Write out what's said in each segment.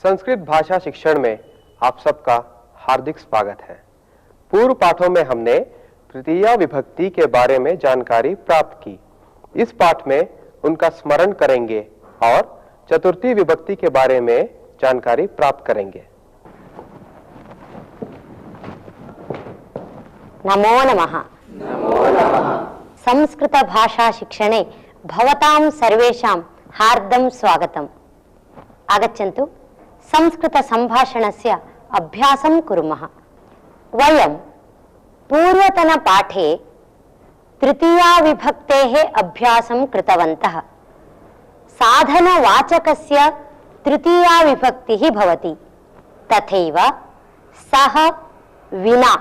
संस्कृत भाषा शिक्षण में आप सबका हार्दिक स्वागत है। पूर्व पाठों में हमने तृतीया विभक्ति के बारे में जानकारी प्राप्त की। इस पाठ में उनका स्मरण करेंगे और चतुर्थी विभक्ति के बारे में जानकारी प्राप्त करेंगे। नमो नमः। नमो नमः। संस्कृत भाषा शिक्षणे भवतां सर्वेषां हार्दं स्वागतम्। आगच्छन्तु संस्कृत संभाषणस्य अभ्यासं कुर्मः। वयं पूर्वतन पाठे तृतीया विभक्तेः अभ्यासं कृतवन्तः। साधनवाचकस्य तृतीया विभक्तिः भवति, तथैव सः, विना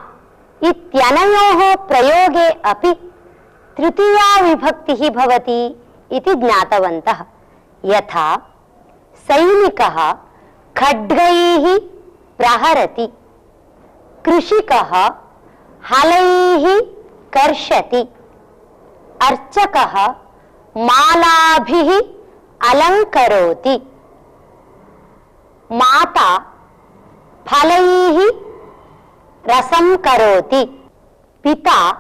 इत्यनयोः प्रयोगे अपि तृतीया विभक्तिः भवति इति ज्ञातवन्तः। यथा सैनिकः खड्गैः प्रहरति, कृषिकः हलैः कर्षति, अर्चकः मालाभिः अलङ्करोति, माता फलैः रसं करोति, पिता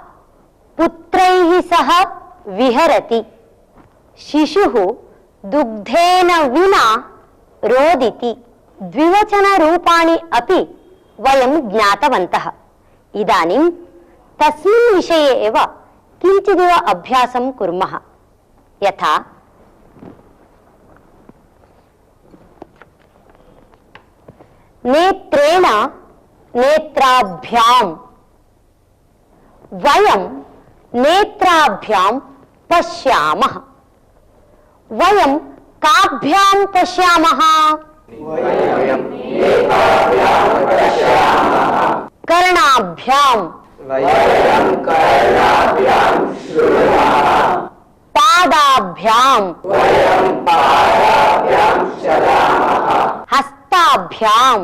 पुत्रैः सह विहरति, शिशुः दुग्धेन विना रोदिति। द्विवचन रूपाणि अपि वयं ज्ञातवन्तः। इदानीं तस्मिन् विषये एव किञ्चिदिव अभ्यासं कुर्मः। यथा नेत्रेण नेत्राभ्यां, वयं नेत्राभ्यां पश्यामः। वयं काभ्यां पश्यामः? कर्णाभ्यां, पादाभ्यां, हस्ताभ्यां।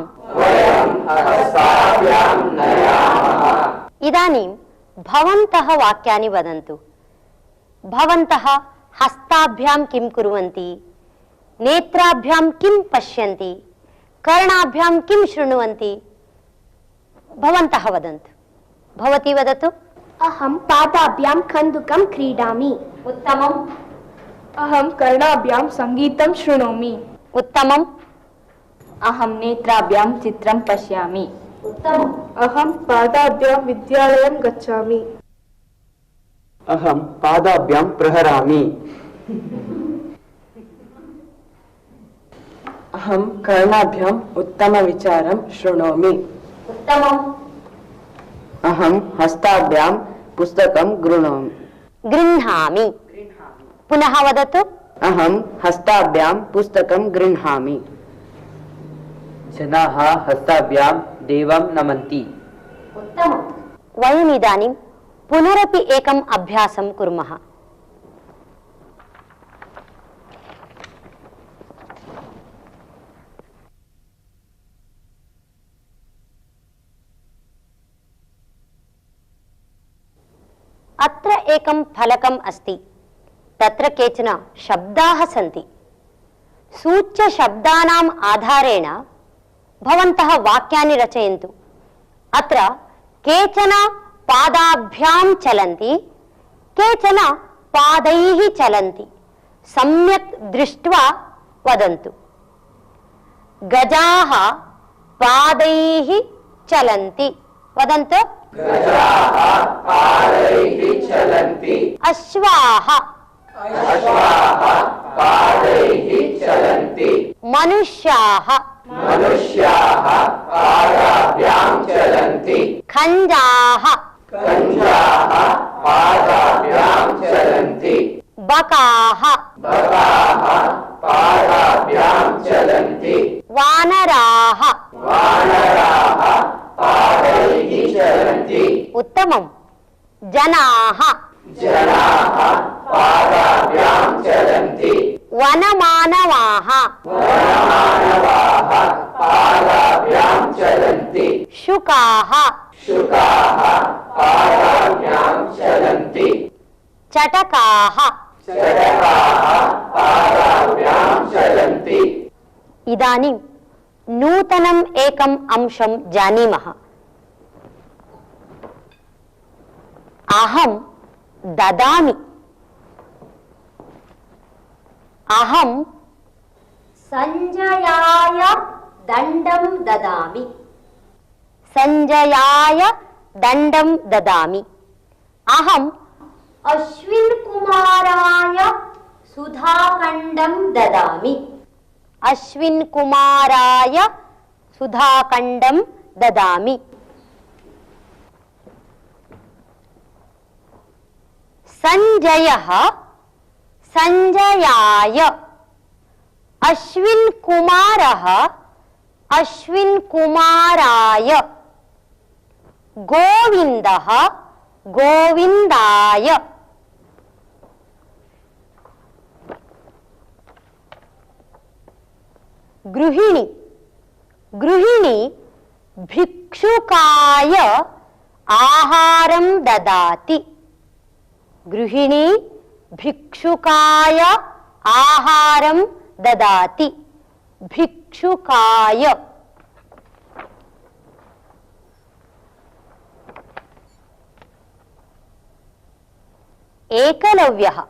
इदानीं भवन्तः वाक्यानि वदन्तु। भवन्तः हस्ताभ्यां किं कुर्वन्ति? नेत्राभ्यां किं पश्यन्ति? कर्णाभ्यां किं शृण्वन्ति? भवन्तः वदन्तु। भवती वदतु। अहं पादाभ्यां कन्दुकं क्रीडामि। उत्तमम्। अहं कर्णाभ्यां संगीतं शृणोमि। उत्तमम्। अहं नेत्राभ्यां चित्रं पश्यामि। उत्तमम्। अहं पादाभ्यां विद्यालयं गच्छामि। अहं पादाभ्यां प्रहरामि। अहं कर्णाभ्याम् उत्तमविचारं शृणोमि। उत्तमम्। अहं हस्ताभ्यां पुस्तकं गृह्णामि। पुनः वदतु। अहं हस्ताभ्यां पुस्तकं गृह्णामि। जनाः हस्ताभ्यां देवं नमन्ति। उत्तमम्। वयम् इदानीं पुनरपि एकम् अभ्यासं कुर्मः। अत्र एकं फलकम् अस्ति। तत्र केचन शब्दाः सन्ति। सूच्यशब्दानाम् आधारेण भवन्तः वाक्यानि रचयन्तु। अत्र केचन पादाभ्यां चलन्ति, केचन पादैः चलन्ति। सम्यक् दृष्ट्वा वदन्तु। गजाः पादैः चलन्ति। वदन्तु। गजाः पादैः चलन्ति। अश्वाः पादैः चलन्ति। मनुष्याः पादाभ्यां चलन्ति। खञ्जाः पादाभ्यां चलन्ति। बकाः पादाभ्यां चलन्ति। वानराः पादैः चलन्ति। उत्तमम्। जनाः पादाभ्यां चलन्ति। वनमानवाः पादाभ्यां चलन्ति। शुकाः पादाभ्यां चलन्ति। चटकाः पादाभ्यां चलन्ति। इदानीं नूतनम् एकम् अंशं जानीमः। अहं ददामि, अहं सञ्जयाय दण्डं ददामि, सञ्जयाय दण्डं ददामि। अहम् अश्विन् कुमाराय सुधाखण्डं ददामि, अश्विन् कुमाराय सुधाखण्डं ददामि। संजयः संजयाय, अश्विन् कुमारः अश्विन् कुमाराय, गोविन्दः गोविन्दाय। गृहिणी गृहिणी भिक्षुकाय आहारं ददाति, गृहिणी भिक्षुकाय आहारं ददाति, भिक्षुकाय। एकलव्यः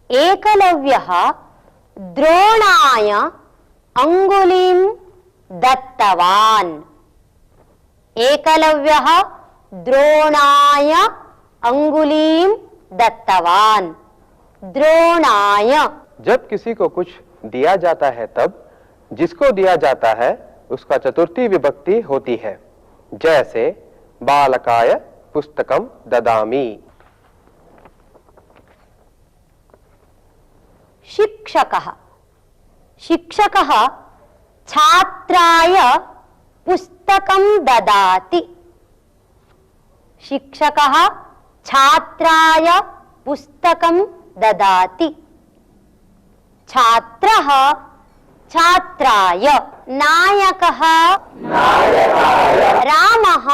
एकलव्यः द्रोणाय अंगुलीं दत्तवान्, एकलव्यः द्रोणाय अंगुलीं दत्तवान्, द्रोणाय। जब किसी को कुछ दिया जाता है तब जिसको दिया जाता है उसका चतुर्थी विभक्ति होती है। जैसे बालकाय पुस्तकम ददामि। शिक्षकः शिक्षकः छात्राय पुस्तकं ददाति, शिक्षकः छात्राय पुस्तकं ददाति। छात्रः छात्राय। नायकः रामः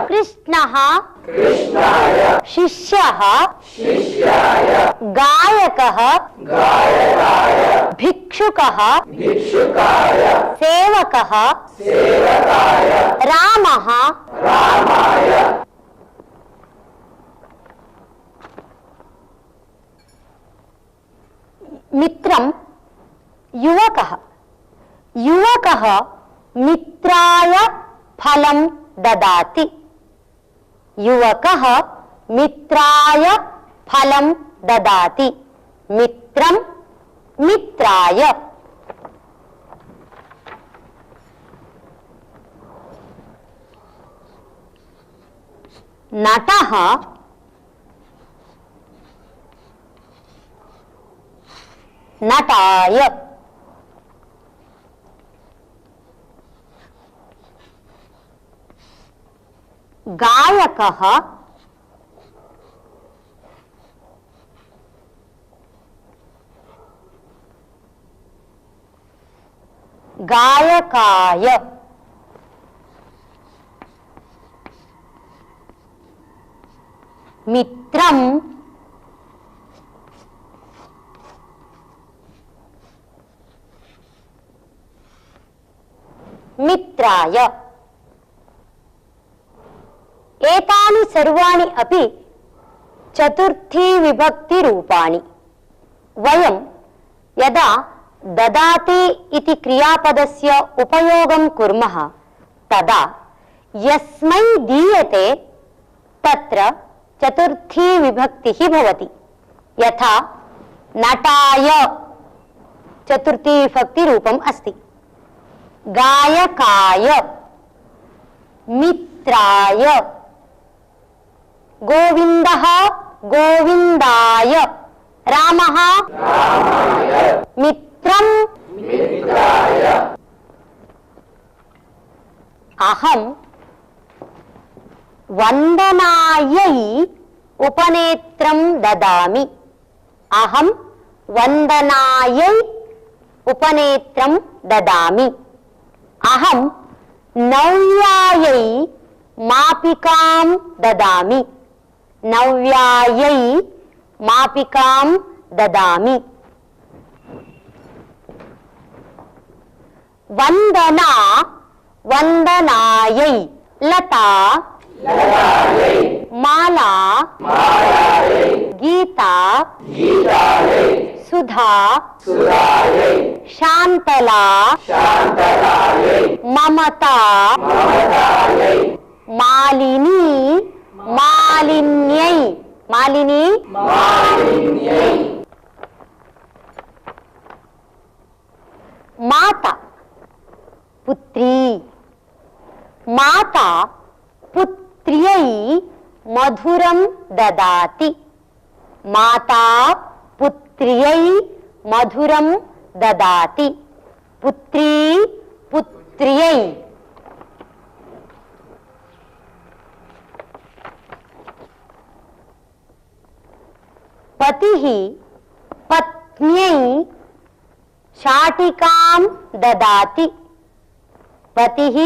कृष्णः शिष्यः गायकः भिक्षुकः सेवकः रामः मित्रं युवकः युवकः मित्राय फलं ददाति, युवकः मित्राय फलं ददाति, मित्रं मित्राय। नटः नटाय, गायकः गायकाय, मित्रं मित्राय। एतानि सर्वाणि अपि चतुर्थी विभक्ति रूपाणि। वयं यदा ददाति इति क्रियापदस्य उपयोगं कुर्मः तदा यस्मै दीयते तत्र चतुर्थी विभक्तिः भवति। यथा नटाय चतुर्थी विभक्ति रूपम् अस्ति, गायकाय, मित्राय, गोविन्दः गोविन्दाय, रामः मित्रं मित्राय। अहं वन्दनायै उपनेत्रं ददामि, अहं वन्दनायै उपनेत्रं ददामि। अहं नव्यायै मापिकां ददामि, नव्यायै मापिकां ददामि। वंदना वंदनायै, लता लतायै, माला मालायै, गीता गीतायै, सुधा सुधायै, शांतला शान्तलायै, ममता ममतायै, मालिनी मालिन्यै, मालिनी मालिन्यै, माता पुत्री, माता पुत्र्यै मधुरं ददाति, माता पुत्र्यै मधुरं ददाति, पुत्री पुत्र्यै। पतिः पत्न्यै शाटिकां ददाति, पतिः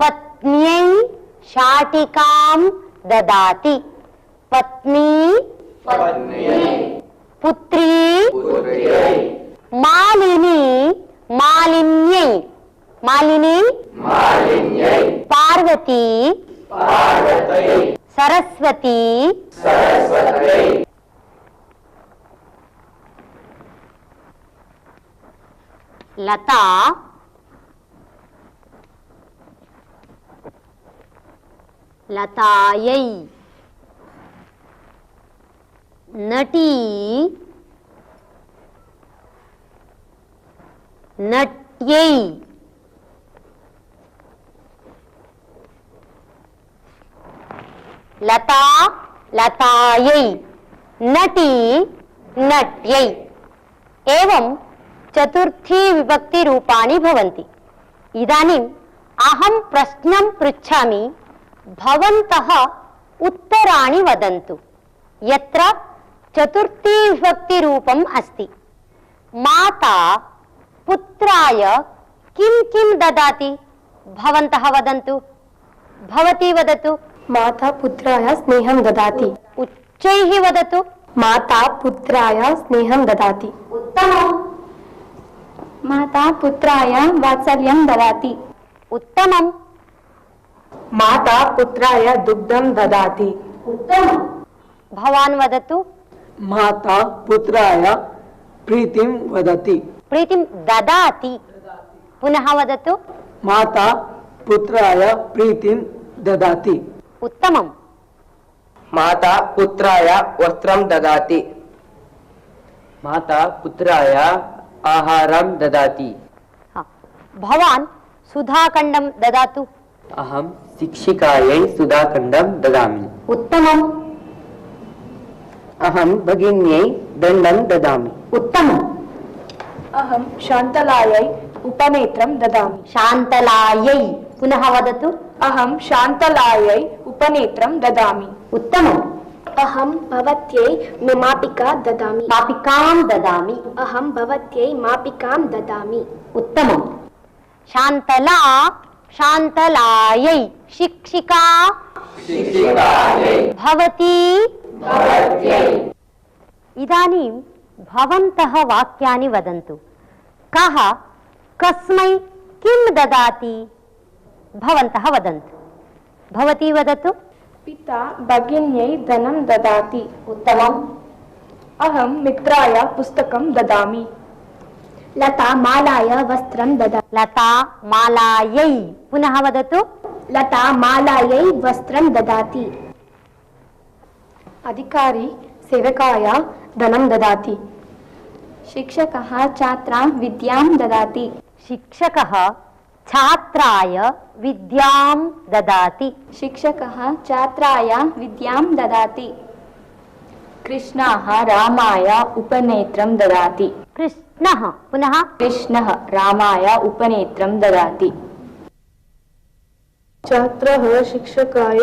पत्न्यै शाटिकां ददाति, पत्नी पत्न्यै, पुत्री पुत्र्यै, मालिनी मालिन्यै, मालिनी मालिन्यै, पार्वती पार्वत्यै, सरस्वती सरस्वत्यै, लता लतायै, नटी नट्यै, लता लतायै, नटी नट्यै। एवं चतुर्थी विभक्ति रूपाणि भवन्ति। इदानीम् अहं प्रश्नं पृच्छामि, भवन्तः उत्तराणि वदन्तु। यत्र चतुर्थी विभक्ति रूपम् अस्ति, माता पुत्राय किं किं ददाति? भवन्तः वदन्तु, भवती वदतु। माता पुत्राय स्नेहं ददाति। उच्चैः वदतु। माता पुत्राय स्नेहं ददाति। उत्तमम्। माता पुत्राय वात्सल्यं ददाति। उत्तमम्। माता पुत्राय दुग्धं ददाति। उत्तमम्। भवान् वदतु। माता पुत्राय प्रीतिं वदति। प्रीतिं ददाति। पुनः वदतु। माता पुत्राय प्रीतिं ददाति। उत्तमम्। माता पुत्राय वस्त्रं ददाति। माता पुत्राय आहारं ददाति। भवान् सुधाखण्डं ददातु। अहं शिक्षिकायै सुधाखण्डं ददामि। उत्तमम्। अहं भगिन्यै दण्डं ददामि। उत्तमम्। अहं शान्तलायै उपनेत्रं ददामि। शान्तलायै। पुनः वदतु। अहं शान्तलायै उपनेत्रं ददामि। उत्तमम्। अहं भवत्यै मापिका ददामि। मापिकां ददामि। अहं भवत्यै मापिकां ददामि। उत्तमम्। शान्तला शान्तलायै। शिक्षिका शिक्षिकायै, भवती भवत्यै, इदानीं भवन्तः वाक्यानि वदन्तु। कः कस्मै किं ददाति? भवन्तः वदन्तु। भवती वदतु। पिता भगिन्यै धनं ददाति। उत्तमम्। अहं मित्राय पुस्तकं ददामि। लता मालाय वस्त्रं ददाति। लता मालायै। पुनः वदतु। लता मालायै वस्त्रं ददाति। अधिकारी सेवकाय धनं ददाति। शिक्षकः छात्रां विद्यां ददाति। शिक्षकः छात्राय विद्यां ददाति। शिक्षकः छात्राय विद्यां ददाति। कृष्णः रामाय उपनेत्रं ददाति। कृष्णः। पुनः कृष्णः रामाय उपनेत्रं ददाति। छात्रः शिक्षकाय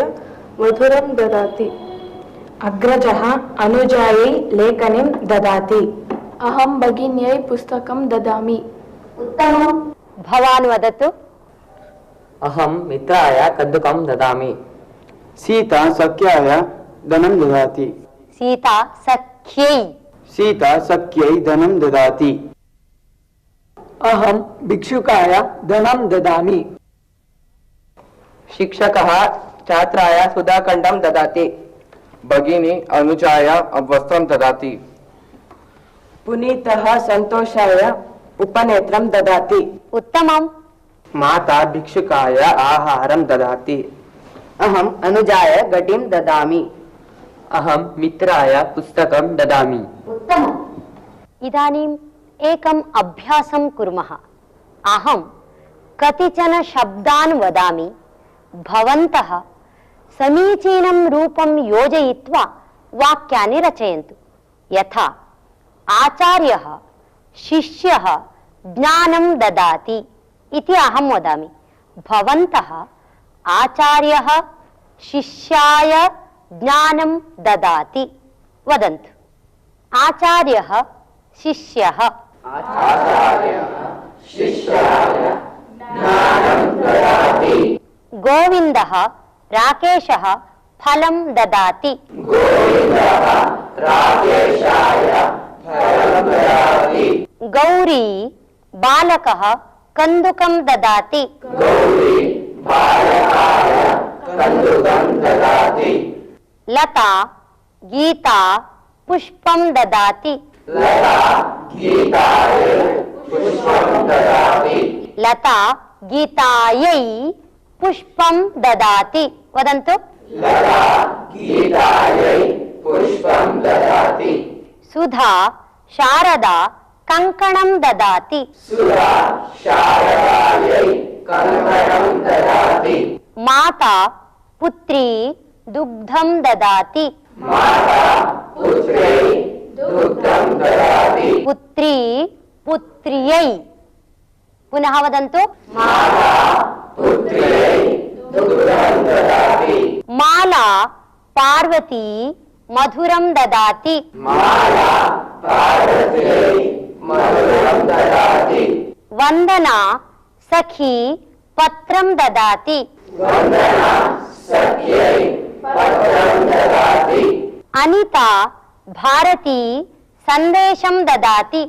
मधुरं ददाति। अग्रजः अनुजायै लेखनीं ददाति। अहं भगिन्यै पुस्तकं ददामि। उत्तमम्। भवान् वदतु। अहं मित्राय कन्दुकं ददामि। सीता सख्याय धनं ददाति। सीता सख्यै। सीता सख्यै धनं ददाति। अहं भिक्षुकाय धनं ददामि। शिक्षकः छात्राय सुधाखण्डं ददाति। भगिनी अनुजाय वस्त्रं ददाति। पुनीतः सन्तोषाय उपनेत्रं ददाति। उत्तमम्। माता भिक्षुकाय आहारं ददाति। अहम् अनुजाय घटीं ददामि। अहं मित्राय पुस्तकं ददामि। उत्तमम्। इदानीम् एकम् अभ्यासं कुर्मः। अहं कतिचन शब्दान् वदामि, भवन्तः समीचीनं रूपं योजयित्वा वाक्यानि रचयन्तु। यथा आचार्यः शिष्यः ज्ञानं ददाति इति अहं वदामि। भवन्तः आचार्यः शिष्याय ज्ञानं ददाति वदन्तु। आचार्यः शिष्यः। गोविन्दः राकेशः फलं ददाति। गौरी बालकः कन्दुकं ददाति। लता गीता पुष्पं ददाति। लता गीतायै पुष्पं ददाति वदन्तु। सुधा शारदा कंकणं ददाति। माता पुत्री दुग्धं ददाति। पुत्री पुत्र्यै। पुनः वदन्तु। माला पार्वती मधुरं ददाति। वंदना सखी पत्रं ददाति। अनिता भारती संदेशं ददाति।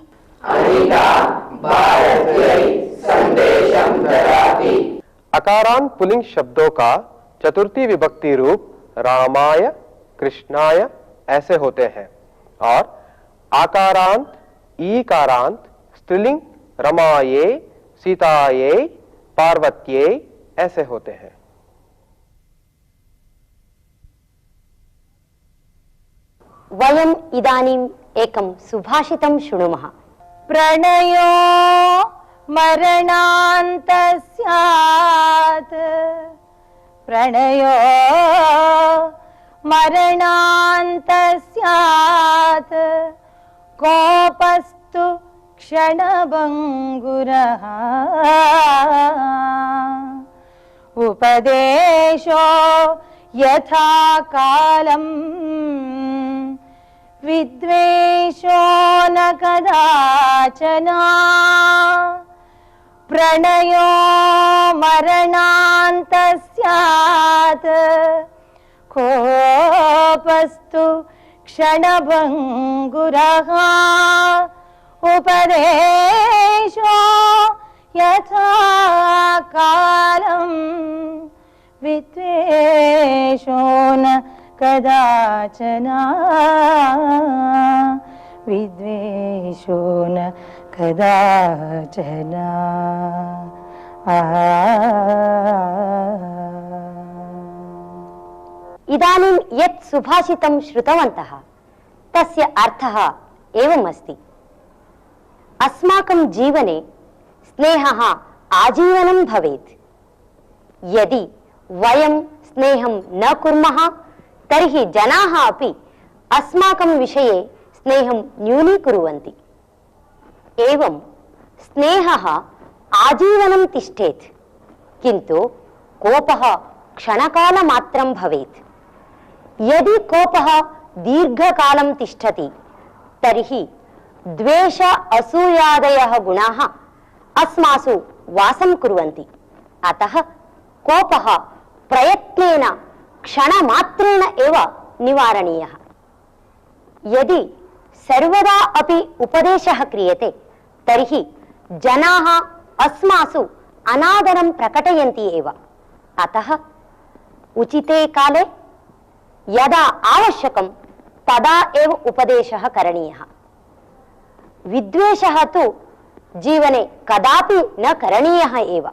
अकारांत पुल्लिंग शब्दों का चतुर्थी विभक्ति रूप रामाय कृष्णाय ऐसे होते हैं और आकारांत ईकारांत स्त्रीलिंग रमाये सीताये पार्वत्ये ऐसे होते हैं। वयम् इदानीम् एकं सुभाषितं शृणुमः। प्रणयो मरणान्त स्यात्। प्रणयो मरणान्त स्यात्। कोपस्तु क्षणभङ्गुरः। उपदेशो यथा कालम्। विद्वेषो न कदाचन। प्रणयो मरणान्त स्यात्। कोपस्तु क्षणभङ्गुरः। उपदेशो यथा कालम्। विद्वेषो न कदाचन। विद्वेषो न कदाचन। इदानीं यत् सुभाषितं श्रुतवन्तः तस्य अर्थः एवमस्ति। अस्माकं जीवने स्नेहः आजीवनं भवेत्। यदि वयं स्नेहं न कुर्मः तर्हि जनाः अपि अस्माकं विषये स्नेहं न्यूनीकुर्वन्ति। एवं स्नेहः आजीवनं तिष्ठेत्, किन्तु कोपः क्षणकालमात्रं भवेत्। यदि कोपः दीर्घकालं तिष्ठति तर्हि द्वेष असूयादयः गुणाः अस्मासु वासं कुर्वन्ति। अतः कोपः प्रयत्नेन क्षणमात्रेण एव निवारणीयः। यदि सर्वदा अपि उपदेशः क्रियते तर्हि जनाः अस्मासु अनादरं प्रकटयन्ति एव। अतः उचिते काले यदा आवश्यकं तदा एव उपदेशः करणीयः। विद्वेषः तु जीवने कदापि न करणीयः एव।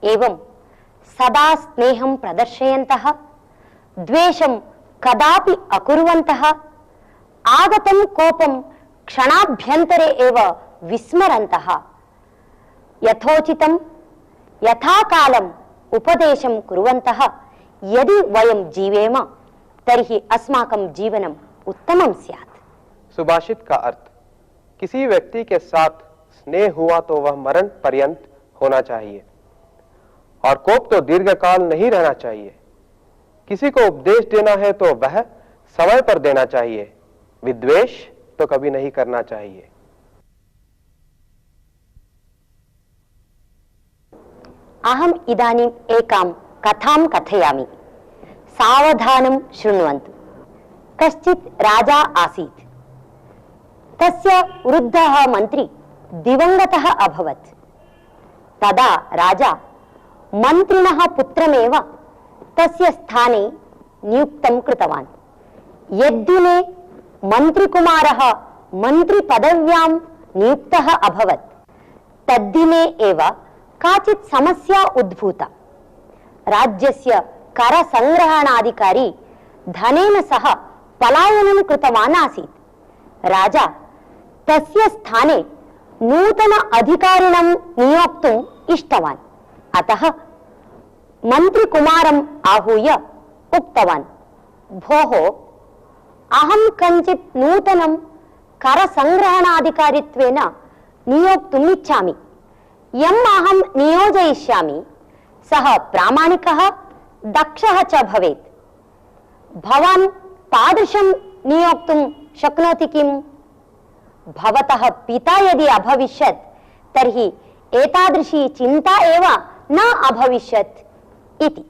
एवं सदा स्नेहं प्रदर्शयन्तः, द्वेषं कदापि अकुर्वन्तः, आगतं कोपं क्षणाभ्यन्तरे एव विस्मरन्तः, यथोचितं यथाकालम् उपदेशं कुर्वन्तः यदि वयं जीवेम तर्हि अस्माकं जीवनम् उत्तमं स्यात्। सुभाषित का अर्थ, किसी व्यक्ति के साथ स्नेह हुआ तो वह मरण पर्यंत होना चाहिए और कोप तो दीर्घकाल नहीं रहना चाहिए। किसी को उपदेश देना है तो वह समय पर देना चाहिए, विद्वेष तो कभी नहीं करना चाहिए। अहम् इदानीम् एकां कथां कथयामि, सावधानं शृण्वन्तु। कश्चित् राजा आसीत्। तस्य वृद्धः मन्त्री दिवङ्गतः अभवत्। तदा राजा मन्त्रिणः पुत्रमेव तस्य स्थाने नियुक्तं कृतवान्। यद्दिने मन्त्रिकुमारः मन्त्रिपदव्यां नियुक्तः अभवत्, तद्दिने एव काचित् समस्या उद्भूता। राज्यस्य करसंग्रहणाधिकारी धनेन सह पलायनं कृतवान् आसीत्। राजा तस्य स्थाने नूतन अधिकारिणं नियोक्तुम् इष्टवान्। अतः मन्त्रिकुमारम् आहूय उक्तवान्, भोः, अहं कञ्चित् नूतनं करसंग्रहणाधिकारित्वेन नियोक्तुम् इच्छामि। यम् अहं नियोजयिष्यामि सः प्रामाणिकः, दक्षः च भवेत्। भवान् तादृशं नियोक्तुं शक्नोति किम्? भवतः पिता यदि अभविष्यत् तर्हि एतादृशी चिन्ता एव न अभविष्यत् इति।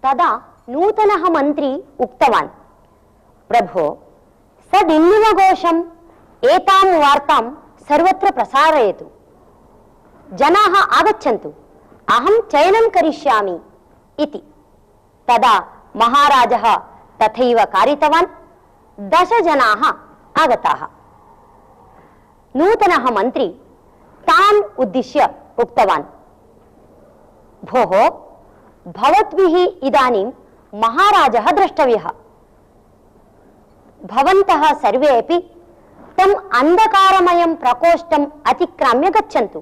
तदा नूतनः मन्त्री उक्तवान्, प्रभो, सदिन्निवघोषम् एतां वार्तां सर्वत्र प्रसारयतु। जनाः आगच्छन्तु, अहं चयनं करिष्यामि इति। तदा महाराजः तथैव कारितवान्। 10 जनाः आगताः। नूतनः मन्त्री तान् उद्दिश्य उक्तवान्, भोः, भवद्भिः इदानीं महाराजः द्रष्टव्यः। भवन्तः सर्वे अपि तम् अन्धकारमयं प्रकोष्ठम् अतिक्राम्य गच्छन्तु,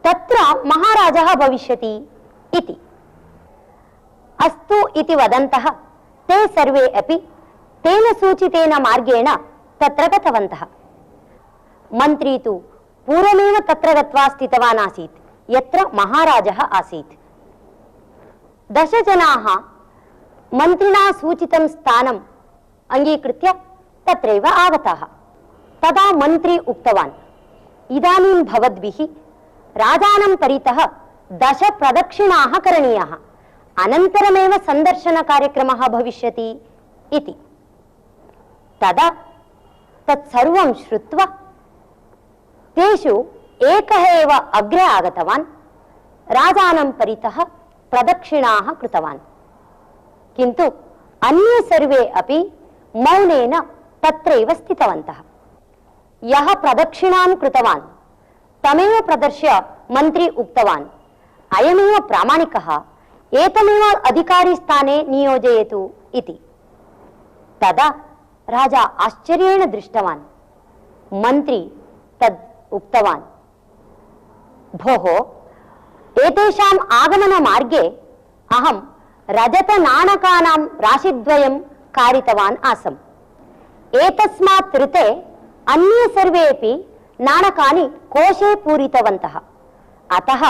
तत्र महाराजः भविष्यति इति। अस्तु इति वदन्तः ते सर्वे अपि तेन सूचितेन मार्गेण तत्र गतवन्तः। मन्त्री तु पूर्वमेव तत्र गत्वा स्थितवान् आसीत्, यत्र महाराजः आसीत्। 10 जनाः मन्त्रिणा सूचितं स्थानम् अङ्गीकृत्य तत्रैव आगताः। तदा मन्त्री उक्तवान्, इदानीं भवद्भिः राजानं परितः 10 प्रदक्षिणाः करणीयाः, अनन्तरमेव सन्दर्शनकार्यक्रमः भविष्यति इति। तदा तत्सर्वं श्रुत्वा तेषु एकः एव अग्रे आगतवान्, राजानं परितः प्रदक्षिणाः कृतवान्। किन्तु अन्ये सर्वे अपि मौनेन तत्रैव स्थितवन्तः। यः प्रदक्षिणां कृतवान् तमेव प्रदर्श्य मन्त्री उक्तवान्, अयमेव प्रामाणिकः, एतमेव अधिकारी स्थाने नियोजयतु इति। तदा राजा आश्चर्येण दृष्टवान्। मन्त्री तद् उक्तवान्, भोः, एतेषाम् आगमनमार्गे अहं रजतनाणकानां राशिद्वयं कारितवान् आसम्। एतस्मात् ऋते अन्ये सर्वेपि नाणकानि कोशे पूरितवन्तः। अतः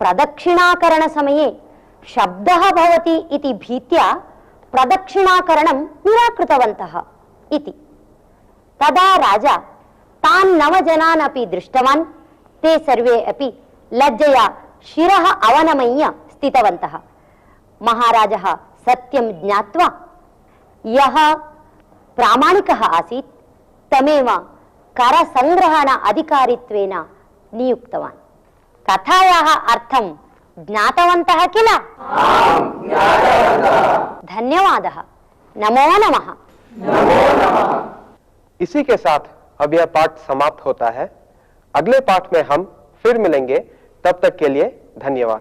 प्रदक्षिणाकरणसमये शब्दः भवति इति भीत्या प्रदक्षिणाकरणं निराकृतवन्तः इति। तदा राजा तान् 9 जनान् अपि दृष्टवान्। ते सर्वे अपि लज्जया शिरः अवनमय्य स्थितवन्तः। महाराजः सत्यं ज्ञात्वा यः प्रामाणिकः आसीत् तमेव करसंग्रहण अधिकारित्वेन नियुक्तवान्। कथायाः अर्थं ज्ञातवन्तः किल? धन्यवादः। नमो नमः। इसी के साथ अब यह पाठ समाप्त होता है। अगले पाठ में हम फिर मिलेंगे। तब तक के लिए धन्यवाद।